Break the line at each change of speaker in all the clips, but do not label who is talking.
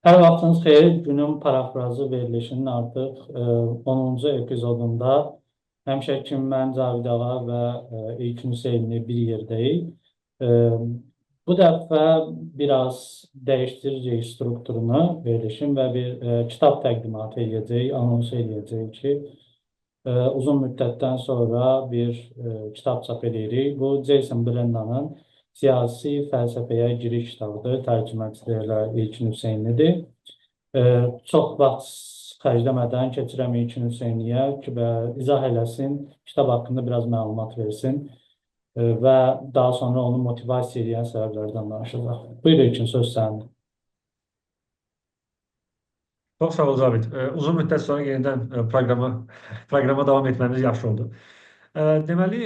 Hər vaxtınız xeyir. Günün parafrazı verilişinin artıq 10-cu epizodunda həmişə kimi mən Cavid Ağa və İlkin Hüseyni bir yerdəyik. E, Bu dəfə biraz dəyişdirəcək strukturunu verilişin və bir kitab təqdimatı edəcək, anons edəcək ki, uzun müddətdən sonra bir kitab çap edirik. Bu Jason Brennan'ın Siyasi Fəlsəfəyə Giriş kitabıdır. Tərcüməçisi ilə İlkin Hüseynidir. Çox vaxt xərcləmədən keçirəm İlkin Hüseyniyə ki, və izah eləsin, kitab haqqında biraz məlumat versin və daha sonra onu motivasiya edən səbəblərdən danışacaq. Buyur İlkin, söz sənindir.
Çok sağ ol Zabit. Uzun müddet sonra yeniden programa devam etmemiz yaxşı oldu. Deməli,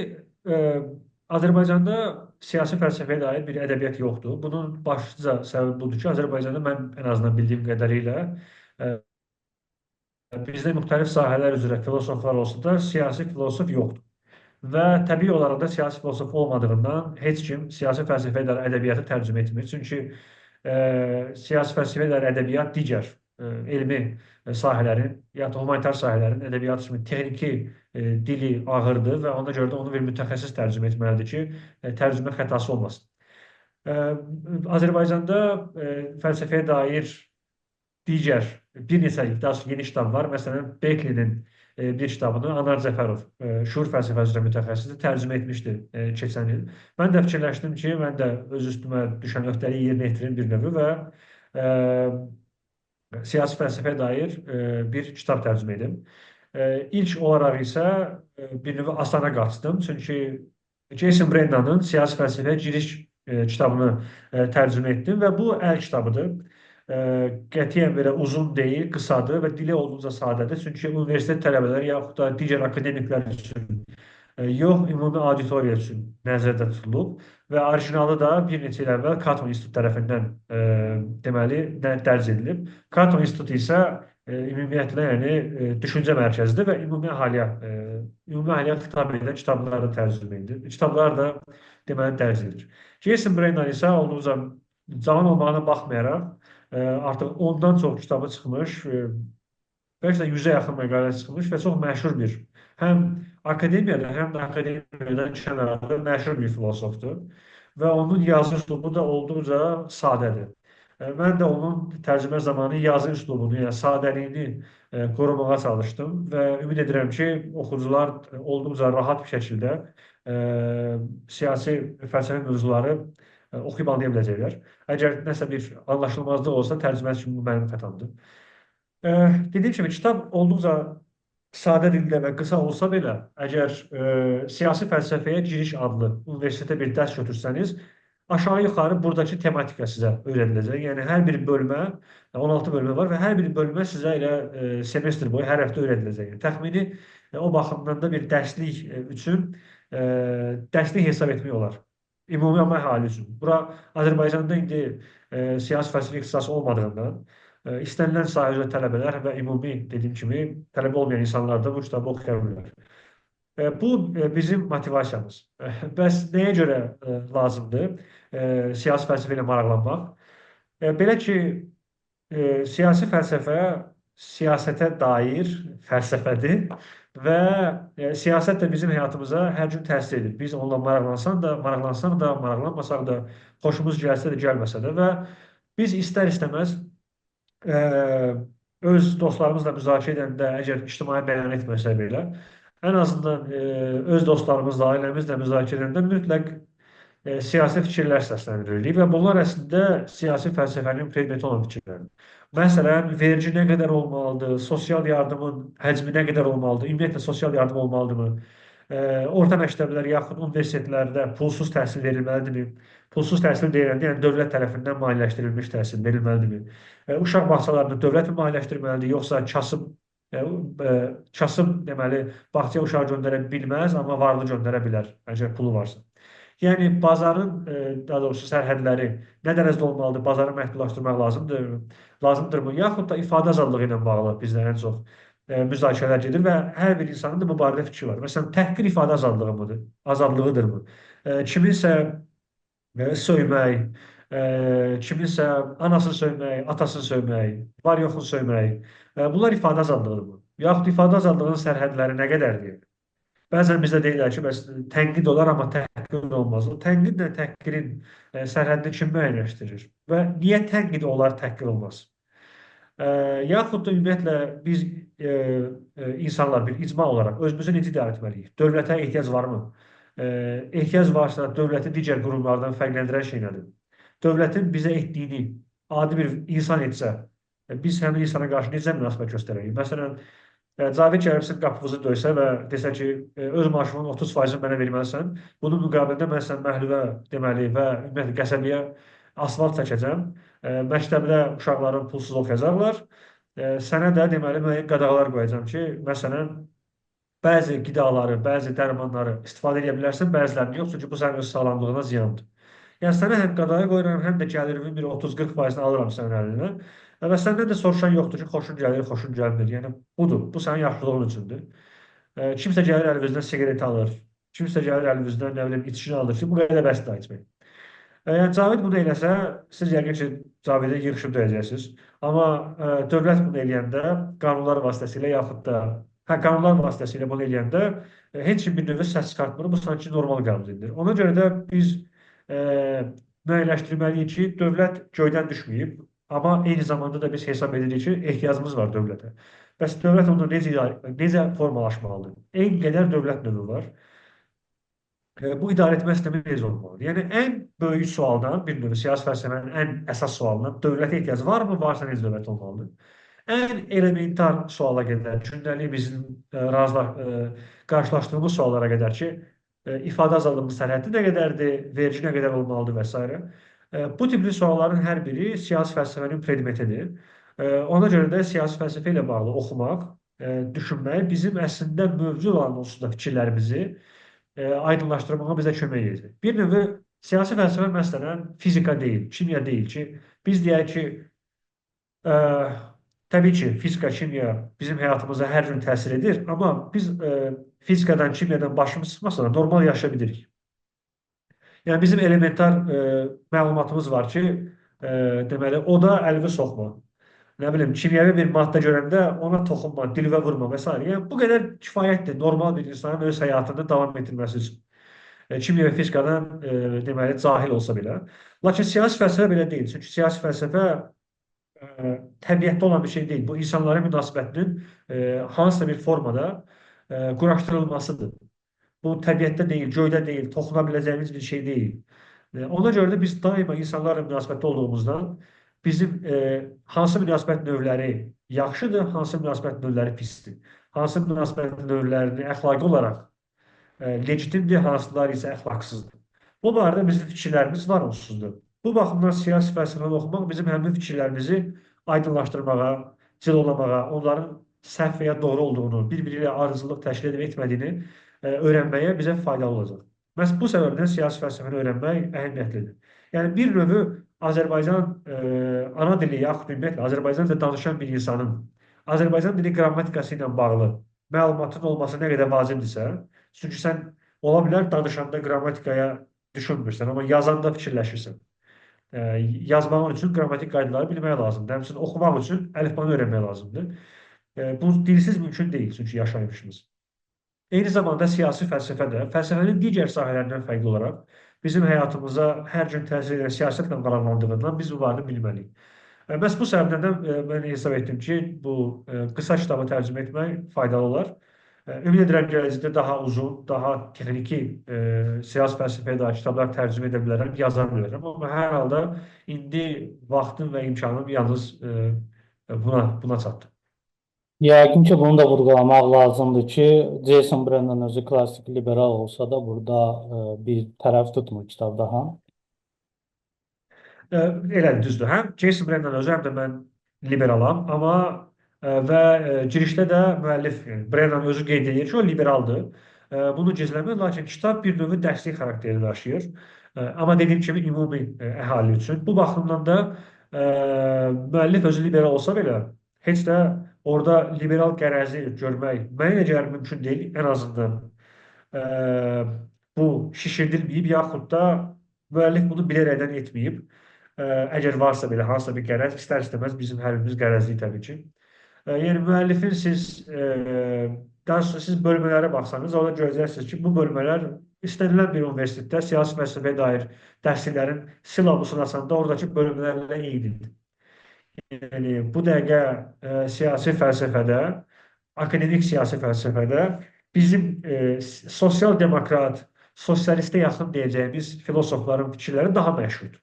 Azərbaycanda siyasi fəlsəfəyə dair bir ədəbiyyat yoxdur. Bunun başlıca səbəbi budur ki, Azərbaycanda mən ən azından bildiyim qədərilə e, bizdə müxtəlif sahələr üzrə filosoflar olsa da siyasi filosof yoxdur. Və təbii olaraq da siyasi filosof olmadığından heç kim siyasi fəlsəfəyə dair ədəbiyyatı tərcümə etmir. Çünki siyasi fəlsəfəyə dair ədəbiyyat digər elmi sahələrin, ya da humanitar sahələrin ədəbiyyatı kimi texniki dili ağırdır və ona görə də onu bir mütəxəssis tərcümə etməlidir ki, tərcümə xətası olmasın. E, Azərbaycanda fəlsəfəyə dair digər bir neçə daha sonra yeni kitab var. Məsələn, Berkeley'nin bir kitabını Anar Cəfərov, şuur fəlsəfəsi üzrə mütəxəssisi tərcümə etmişdi keçən il. Mən də fikirləşdim ki, mən də öz üstümə düşən öhdəliyi yerinə yetirim bir növü və siyasi fəlsəfəyə dair bir kitab tərcümə edim. İlk olaraq isə bir növü Asana qaçdım. Çünki Jason Brennan'ın siyasi fəlsəfəyə giriş kitabını tərcümə etdim və bu əl kitabıdır. Qətiyyən belə uzun deyil, qısadır və dili olduqca sadədir. Çünki universitet tələbələri yaxud da digər akademiklər üçün yox, ümumi auditoriya üçün nəzərdə tutulub və orijinalı da bir neçə il əvvəl Katon İnstitutu tərəfindən deməli dərc edilib. Katon İnstitutu isə ümumiyyətlə yəni düşüncə mərkəzidir və ümumi əhaliyə xitab edən kitabları tərcümə edir. Kitablar da deməli dərc edilir. Jason Brennan isə olduqca cavan olmağına baxmayaraq artıq ondan çox kitabı çıxmış, bəlkə də 100-ə yaxın məqalə çıxmış və çox məşhur bir, həm akademiyada, həm də akademiyadan kənarda məşhur bir filosofdur və onun yazı üslubu da olduqca sadədir. Mən də onun tərcümə zamanı yazı üslubunu, yəni sadəliyini qorumağa çalışdım və ümid edirəm ki, oxucular olduqca rahat bir şəkildə siyasi fəlsəfi mövzuları oxuyub anlaya biləcəklər. Əgər nəsə bir anlaşılmazlıq olsa, tərcümə üçün bu mənim xətamdır. Dediyim kimi, kitab olduqca sadə dildə və qısa olsa belə, əgər siyasi fəlsəfəyə giriş adlı universitetə bir dərs götürsəniz, aşağı-yuxarı buradakı tematika sizə öyrədiləcək. Yəni, hər bir bölmə, 16 bölmə var və hər bir bölmə sizə elə semestr boyu hər həftə öyrədiləcək. Yəni, təxmini o baxımdan da bir dərslik üçün dərslik hesab etmək olar. Ümumi əhali üçün. Bura Azərbaycanda indi siyasi fəlsəfi ixtisası olmadığından istənilən sahə üzrə tələbələr və ümumi dediyim kimi tələbə olmayan insanlar da bu kitabı oxuya bilirlər. Bu bizim motivasiyamız. Bəs nəyə görə lazımdır siyasi fəlsəfə ilə maraqlanmaq? Belə ki, siyasi fəlsəfə siyasətə dair fəlsəfədir və siyasət də bizim həyatımıza hər gün təsir edir. Biz onunla maraqlansaq da, maraqlanmasaq da, xoşumuz gəlsə də, gəlməsə də və biz istər-istəməz öz dostlarımızla müzakirə edəndə, əgər ictimai bəyan etməsə belə, ən azından öz dostlarımızla, ailəmizlə müzakirə edəndə mütləq siyasi fikirlər səsləndiririk və bunlar əslində siyasi fəlsəfənin predmeti olan fikirlərdir. Məsələn, vergi nə qədər olmalıdır, sosial yardımın həcmi nə qədər olmalıdır, ümumiyyətlə sosial yardım olmalıdırmı, orta məktəblər yaxud universitetlərdə pulsuz təhsil verilməlidirmi, pulsuz təhsil deyiləndə, yəni dövlət tərəfindən maliyyələşdirilmiş təhsil verilməlidirmi, uşaq bağçalarını dövlət mi maliyyələşdirməlidir, yoxsa kasıb deməli, bağçaya uşaq göndərə bilməz, amma varlı göndərə bilər, əgər pulu varsa. Yəni, bazarın, daha doğrusu sərhədləri nə dərəcədə olmalıdır, bazarı məhdudlaşdırmaq lazımdırmı, yaxud da ifadə azadlığı ilə bağlı bizdə ən çox müzakirələr gedir və hər bir insanın da bu barədə fikri var. Məsələn, təhqir ifadə azadlığıdırmı? Kiminsə söymək, kiminsə anasını söymək, atasını söymək, var yoxunu söymək. Bunlar ifadə azadlığıdır. Yaxud ifadə azadlığının sərhədləri nə qədərdir? Bəzən bizdə deyirlər ki, bəs tənqid olar, amma təhqir olmaz. O tənqidlə təhqirin sərhədini kim müəyyənləşdirir? Və niyə tənqid olar, təhqir olmaz? E, Yaxud da ümumiyyətlə biz insanlar bir icma olaraq özümüzü necə idarə etməliyik? Dövlətə ehtiyac varmı? Ehtiyac varsa dövləti digər qurumlardan fərqləndirən şey nədir? Dövlətin bizə etdiyini adi bir insan etsə, biz həmin insana qarşı necə münasibət göstərərik? Məsələn, Cavid gəlib sizin qapınızı döysə və desə ki, öz maaşımın 30%-ni mənə verməlisən, bunun müqabilində mən sən məhluvə deməli və ümumiyyətlə qəsəbəyə asfalt çəkəcəm, məktəbdə uşaqların pulsuz oxuyacaqlar, sənə də deməli müəyyən qadağalar qoyacağam ki, məsələn, bəzi qidaları, bəzi dərmanları istifadə edə bilərsən, bəzilərini yox, çünki bu sənin öz sağlamlığına ziyandır. Yəni sənə həm qadağaya qoyuram, həm də gəlirimin bir 30-40%-ni alıram sənin əlindən. Və səndən də soruşan yoxdur ki, xoşun gəlir, xoşun gəlmir. Yəni budur, bu sənin yaxşılığın üçündür. Kimsə gəlir əlinizdən siqaret alır, kimsə gəlir əlinizdən nə bilim içkini alır ki, bu qədər bəsdir etmək. Yəni Cavid bunu eləsə, siz yəqin ki, Cavidə yığışıb döyəcəksiniz. Amma dövlət bunu eləyəndə, qanunlar vasitəsilə yaxud da qanunlar vasitəsilə bunu eləyəndə heç kim bir növdə səs çıxartmır. Bu sanki normal qəbul edilir. Ona görə də biz e, müəyyənləşdirməliyik ki, dövlət göydən düşməyib, amma eyni zamanda da biz hesab edirik ki, ehtiyacımız var dövlətə. Bəs dövlət onu necə formalaşmalıdır? Eyni qədər dövlət növü var. Bu idarə etmə sistemi necə olmalıdır? Yəni, ən böyük sualdan, bir növ siyasi fəlsəfənin ən əsas sualından dövlətə ehtiyac varmı, varsa necə dövlət olmalıdır? Ən elementar suala qədər, gündəlik bizim qarşılaşdığımız suallara qədər ki, ifadə azadlığının sərhəddi nə qədərdir, vergi nə qədər olmalıdır və s. Bu tipli sualların hər biri siyasi fəlsəfənin predmetidir. Ona görə də siyasi fəlsəfə ilə bağlı oxumaq, düşünmək bizim əslində mövcud olan onsuz da fikirlərimizi aydınlaşdırmağa bizə kömək edir. Bir növü siyasi fəlsəfə məsələn fizika deyil, kimya deyil ki, biz deyək ki, ə, təbii ki, fizika, kimya bizim həyatımıza hər gün təsir edir, amma biz fizikadan, kimyadan başımız çıxmasa da normal yaşaya bilirik. Yəni bizim elementar məlumatımız var ki, deməli, o da əlini soxma. Nə bilim, kimyəvi bir maddə görəndə ona toxunma, dilimə vurma və s. Yəni bu qədər kifayətdir normal bir insanın öz həyatını davam etdirməsi üçün. Kimya və fizikadan deməli cahil olsa belə. Lakin siyasi fəlsəfə belə deyil. Çünki siyasi fəlsəfə təbiətdə olan bir şey deyil. Bu insanların münasibətinin hansısa bir formada quraşdırılmasıdır. Bu təbiətdə deyil, göydə deyil, toxuna biləcəyimiz bir şey deyil. Ona görə də biz daima insanlarla münasibətdə olduğumuzdan bizim hansı münasibət növləri yaxşıdır, hansı münasibət növləri pisdir. Hansı münasibət növlərini əxlaqi olaraq legitimdir, hansılar isə əxlaqsızdır. Bu barədə bizim fikirlərimiz var onsuzdur. Bu baxımdan siyasi fəlsəfəni oxumaq bizim həmin fikirlərimizi aydınlaşdırmağa, cilolamağa, onların səhv və ya doğru olduğunu, bir-biri ilə ardıcıllıq təşkil edib etmədiyini öyrənməyə bizə faydalı olacaq. Məhz bu səbəbdən siyasi fəlsəfəni öyrənmək əhəmiyyətlidir. Yəni bir növü Azərbaycan ana dili yaxud ümumiyyətlə Azərbaycan dilində danışan bir insanın Azərbaycan dili qrammatikası ilə bağlı məlumatın olması nə qədər vacibdirsə, çünki sən ola bilər danışanda qrammatikaya düşünmürsən, amma yazanda fikirləşirsən. Yazmağın üçün qrammatik qaydaları bilmək lazımdır. Həmçinin oxumaq üçün əlifbanı öyrənmək lazımdır. Bu dilsiz mümkün deyil, çünki yaşaymışız. Eyni zamanda siyasi fəlsəfə də fəlsəfənin digər sahələrindən fərqli olaraq bizim həyatımıza hər gün təsir edən siyasətlə qalanlandığından biz bu barədə bilməliyik. Məhz bu səbəbdən də mən hesab etdim ki, bu qısa kitabı tərcümə etmək faydalı olar. Ümid edirəm gələcəkdə daha uzun, daha texniki siyasi fəlsəfəyə dair kitablar tərcümə edə bilərəm, yaza bilərəm. Amma hər halda indi vaxtım və imkanım yalnız buna çatdı.
Yəqin ki, bunu da vurğulamaq lazımdır ki, Jason Brennan özü klassik liberal olsa da burada bir tərəf tutmur kitabda, ha?
Elədir, düzdür. Həm Jason Brennan özü, həm də mən liberalam, amma və girişdə də müəllif Brennan özü qeyd edir ki, o liberaldır. Bunu gizləmir, lakin kitab bir növ dərslik xarakteri daşıyır. Amma dediyim kimi ümumi əhali üçün. Bu baxımdan da müəllif özü liberal olsa belə, heç də orada liberal qərəzi görmək mənə gəlir mümkün deyil, ən azından bu şişirdilməyib, yaxud da müəllif bunu bilərəkdən etməyib. Əgər varsa belə hansısa bir qərəz, istər-istəməz bizim hər birimiz qərəzliyik təbii ki. Yəni müəllifin daha sonra siz bölmələrə baxsanız, orada görəcəksiniz ki, bu bölmələr istənilən bir universitetdə siyasi fəlsəfəyə dair dərsliklərin silabusunu açanda oradakı bölmələrlə eynidir. Yəni bu dəqiqə siyasi fəlsəfədə, akademik siyasi fəlsəfədə bizim sosial demokrat, sosialistə yaxın deyəcəyimiz filosofların fikirləri daha məşhurdur.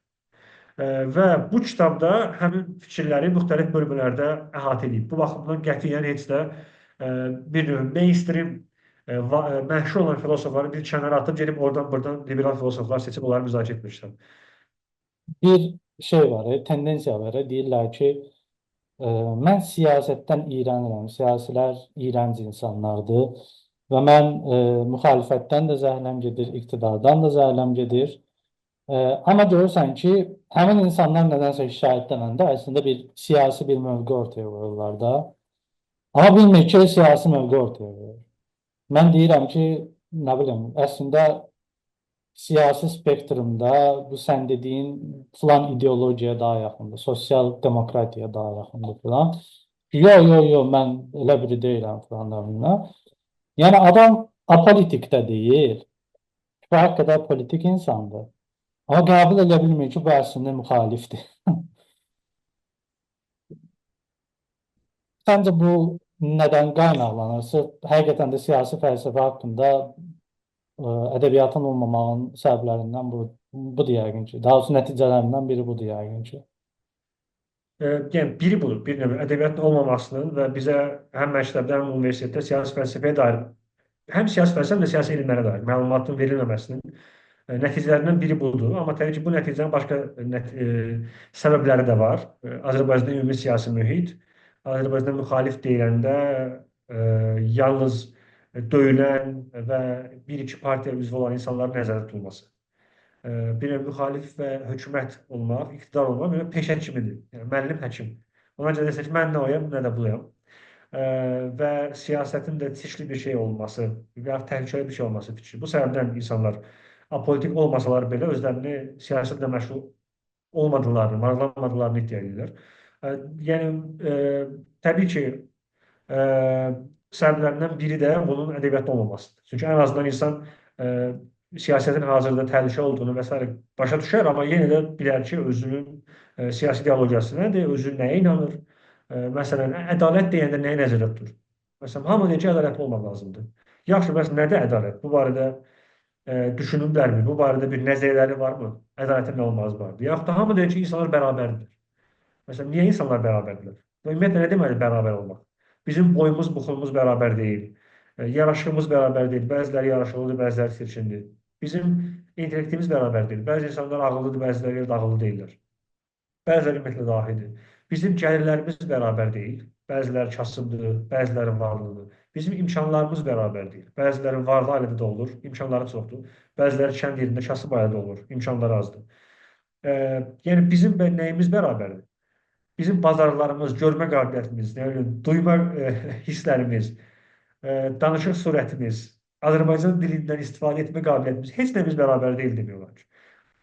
Və bu kitabda həmin fikirləri müxtəlif bölmələrdə əhatə edib. Bu baxımdan qətiyyən heç də bir növ mainstream məşhur olan filosofları bir kənara atıb gedib oradan buradan liberal filosoflar seçib onları müzakirə etmişlər.
Bir şey var, tendensiya var. Deyirlər ki, mən siyasətdən iğrənirəm. Siyasilər iğrənc insanlardır. Və mən müxalifətdən də zəhləm gedir, iqtidardan da zəhləm gedir. Amma görürsən ki, həmin insanlar nədənsə şikayətlənəndə əslində bir siyasi bir mövqe ortaya qoyurlar da. Amma bilmir ki, siyasi mövqe ortaya qoyur. Mən deyirəm ki, nə bilim, əslində siyasi spektrumda bu sən dediyin filan ideologiyaya daha yaxındır, sosial demokratiyaya daha yaxındır filan. Yo, mən elə biri deyiləm filanlarına. Yəni adam apolitik də deyil, kifayət qədər politik insandır. Amma qəbul edə bilmir ki, bu əslində müxalifdir. Səncə bu nədən qaynaqlanır? Sırf həqiqətən də siyasi fəlsəfə haqqında ədəbiyyatın olmamağının səbəblərindən budur yəqin ki. Daha doğrusu nəticələrindən biri budur yəqin ki.
Yəni biri budur, bir növ ədəbiyyatın olmamasının və bizə həm məktəbdə, həm universitetdə siyasi fəlsəfəyə dair, həm siyasi fəlsəfə, həm də siyasi elmlərə dair məlumatın verilməməsinin nəticələrindən biri budur. Amma təbii ki, bu nəticənin başqa səbəbləri də var. Azərbaycanda ümumi siyasi mühit, Azərbaycanda müxalif deyiləndə yalnız döyülən və bir-iki partiya üzvü olan insanların nəzərdə tutulması. Bir müxalif və hökumət olmaq, iqtidar olmaq bir peşə kimidir. Yəni müəllim, həkim. Ona görə desək ki, mən nə oyam, nə də buyam. Və siyasətin də çirkli bir şey olması və ya təhlükəli bir şey olması fikri. Bu səbəbdən insanlar apolitik olmasalar belə özlərini siyasətlə məşğul olmadıqlarını, maraqlanmadıqlarını iddia edirlər. Yəni təbii ki, səbəblərindən biri də bunun ədəbiyyatda olmamasıdır. Çünki ən azından insan siyasətin hazırda təhlükə olduğunu və s. başa düşər, amma yenə də bilər ki, özünün siyasi ideologiyası nədir, özü nəyə inanır. Məsələn, ədalət deyəndə nəyi nəzərdə tutur? Məsələn, hamı deyir ki, ədalətli olmaq lazımdır. Yaxşı, bəs nədir ədalət? Bu barədə düşünürlərmi? Bu barədə bir nəzəriyyələri varmı? Ədalətin nə olmazı vardır? Yaxud da hamı deyir ki, insanlar bərabərdir. Məsələn, niyə insanlar bərabərdirlər? Ümumiyyətlə, nə deməli bərabər olmaq? Bizim boyumuz, buxumuz bərabər deyil. Yaraşığımız bərabər deyil. Bəziləri yaraşıqlıdır, bəziləri çirkindir. Bizim intellektimiz bərabər deyil. Bəzi insanlar ağıllıdır, bəziləri də ağıllı deyillər. Bəziləri ümumiyyətlə dahidir. Bizim gəlirlərimiz bərabər deyil. Bəziləri kasıbdır, bəziləri varlıdır. Bizim imkanlarımız bərabər deyil. Bəziləri varlı ailədə də olur, imkanları çoxdur. Bəziləri kənd yerində kasıb ailədə olur, imkanları azdır. Yəni bizim nəyimiz bərabərdir? Bizim bazarlarımız, görmə qabiliyyətimiz, duyma hisslərimiz, danışıq surətimiz, Azərbaycan dilindən istifadə etmə qabiliyyətimiz heç nəyimiz bərabər deyil demək olar ki.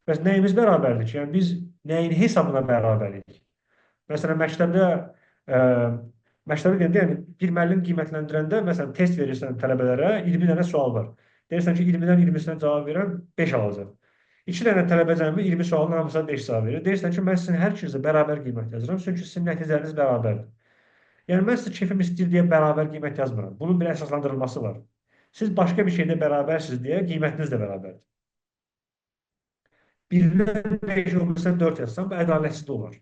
Bəs nəyimiz bərabərdir ki? Yəni biz nəyin hesabına bərabərik? Məsələn, məktəbdə deyəndə, yəni bir müəllim qiymətləndirəndə, məsələn, test verirsən tələbələrə, 20 dənə sual var. Deyirsən ki, 20-dən 20-sinə cavab verən 5 alacaq. 2 dənə tələbə cəmi 20 sualın hamısına 5 cavab verir. Deyirsən ki, mən sizin hər ikinizə bərabər qiymət yazıram, çünki sizin nəticələriniz bərabərdir. Yəni, mən sizə keyfim istəyir deyə bərabər qiymət yazmıram. Bunun bir əsaslandırılması var. Siz başqa bir şeydə bərabərsiniz deyə qiymətiniz də bərabərdir. Birindən 5 olursa 4 yazsam, bu ədalətsiz olar.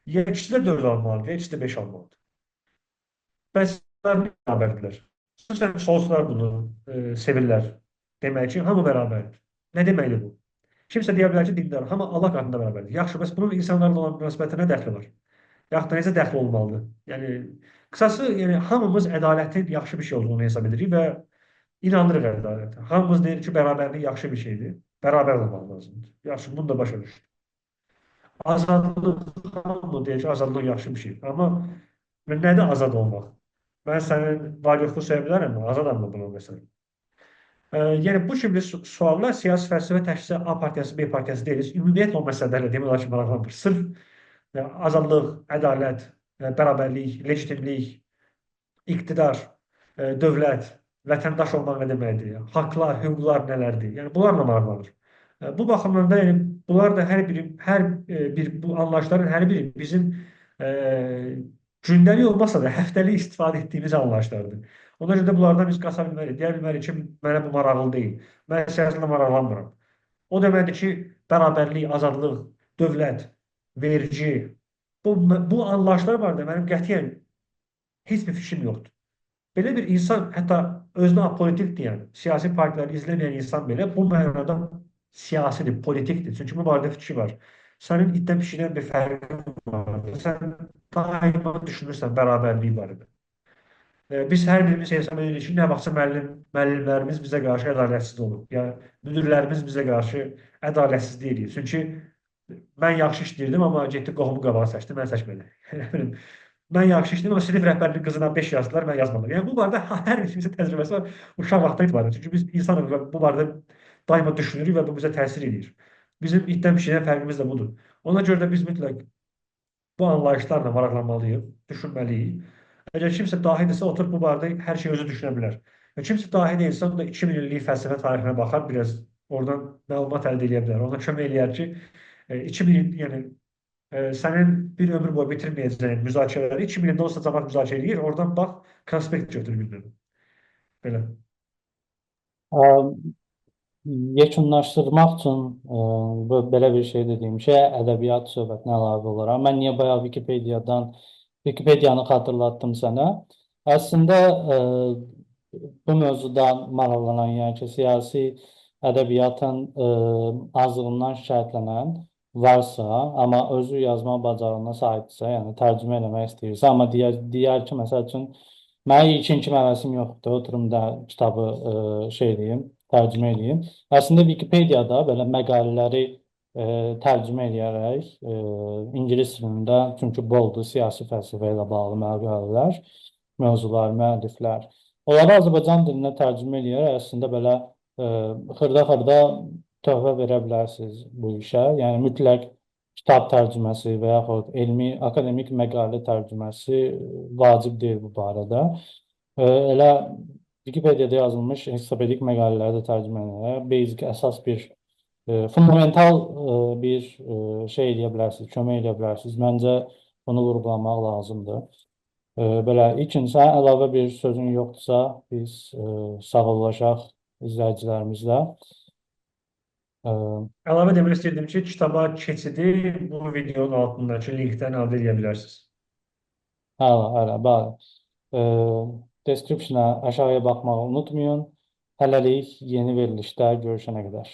Ya ikisi də 4 almalıdır, ya ikisi də 5 almalıdır. Bəs bərabərdirlər. Xüsusən solcular bunu sevirlər. Demək ki, hamı bərabərdir. Nə deməkdir bu? Kimsə deyə bilər ki, dindar, hamı Allah qatında bərabərdir. Yaxşı, bəs bunun insanlarla olan münasibətə nə dəxli var? Yaxud da necə dəxli olmalıdır? Yəni, qısası, yəni, hamımız ədalətin yaxşı bir şey olduğunu hesab edirik və inanırıq ədalətə. Hamımız deyir ki, bərabərlik yaxşı bir şeydir. Bərabər olmaq lazımdır. Yaxşı, bunu da başa düşdük. Azadlıq, hamı deyir ki, azadlıq yaxşı bir şeydir. Amma nədir azad olmaq? Mən sənin var yoxluğu sevə bilərəm mi? Azadam mı bunu, məsələn? Yəni bu kimi suallar siyasi fəlsəfə təkcə A partiyası, B partiyası deyil. Ümumiyyətlə o məsələlərlə demək olar ki, maraqlanmır. Sırf azadlıq, ədalət, bərabərlik, legitimlik, iqtidar, dövlət, vətəndaş olmaq nə deməkdir? Haqlar, hüquqlar nələrdir? Yəni bunlarla maraqlanır. Bu baxımdan da yəni bunlar da hər bir bu anlayışların hər biri bizim e, gündəlik olmasa da həftəlik istifadə etdiyimiz anlayışlardır. Ona görə də bunlardan biz qaça bilmərik. Deyə bilmərik ki, mənə bu maraqlı deyil. Mən siyasətlə maraqlanmıram. O deməkdir ki, bərabərlik, azadlıq, dövlət, vergi, bu anlayışlar var da mənim qətiyyən heç bir fikrim yoxdur. Belə bir insan, hətta özünə apolitik deyən, siyasi partiləri izləməyən insan belə bu mənada siyasidir, politikdir. Çünki bu barədə fikri var. Sənin itdən pişikdən bir fərqin var. Sən daima düşünürsən bərabərlik barədə. Biz hər birimiz hesab edirik ki, nə vaxtsa müəllimlərimiz bizə qarşı ədalətsiz olub. Yəni müdirlərimiz bizə qarşı ədalətsiz deyilik. Çünki mən yaxşı işləyirdim, amma getdi qohumu qabağa seçdi, mən seçmədim. Mən yaxşı işləyirdim, amma sinif rəhbərinin qızına 5 yazdılar, mən yazmadım. Yəni bu barədə hər birimizin təcrübəsi var uşaq vaxtdan etibarən. Çünki biz insanıq və bu barədə daima düşünürük və bu bizə təsir edir. Bizim itdən pişiyə fərqimiz də budur. Ona görə də biz mütləq bu anlayışlarla maraqlanmalıyıq, düşünməliyik. Əgər kimsə dahidirsə, oturub bu barədə hər şey özü düşünə bilər. Kimsə dahi deyilsə, o da 2000 illik fəlsəfə tarixinə baxar, biraz oradan məlumat əldə edə bilər. Ona kömək eləyər ki, 2000 il, yəni sənin bir ömür boyu bitirməyəcəyin müzakirələri 2000 ildə olsa cəmaət müzakirə edir, oradan bax, konspekt götür gündəlik. Belə.
Yekunlaşdırmaq üçün belə bir şey dediyim şey ədəbiyyat söhbətinə əlavə olaraq. Mən niyə bayaq Wikipediyanı xatırlatdım sənə. Əslində bu mövzudan maraqlanan, yəni ki, siyasi ədəbiyyatın azlığından şikayətlənən varsa, amma özü yazma bacarığına sahibdirsə, yəni tərcümə eləmək istəyirsə, amma deyər ki, məsəl üçün mənə ilkin həvəsim yoxdur, oturum da kitabı şey edeyim, tərcümə edeyim. Əslində Wikipediyada belə məqalələri tərcümə edərək ingilis dilində, çünki boldur siyasi fəlsəfə ilə bağlı məqalələr, mövzular, müəlliflər. Onları Azərbaycan dilinə tərcümə edərək əslində belə xırda-xırda töhfə verə bilərsiniz bu işə. Yəni mütləq kitab tərcüməsi və yaxud elmi, akademik məqalə tərcüməsi vacib deyil bu barədə. Elə Wikipediyada yazılmış ensiklopedik məqalələri də tərcümə edərək basic, əsas bir fundamental bir şey eləyə bilərsiniz, kömək eləyə bilərsiniz. Məncə bunu vurğulamaq lazımdır. Belə ikinci, əlavə bir sözün yoxdursa, biz sağollaşaq izləyicilərimizlə.
Əlavə demək istəyirdim ki, kitaba keçidi bu videonun altındakı linkdən əldə edə bilərsiniz.
Hələ, bəli. Description'a aşağıya baxmağı unutmayın. Hələlik yeni verilişdə görüşənə qədər.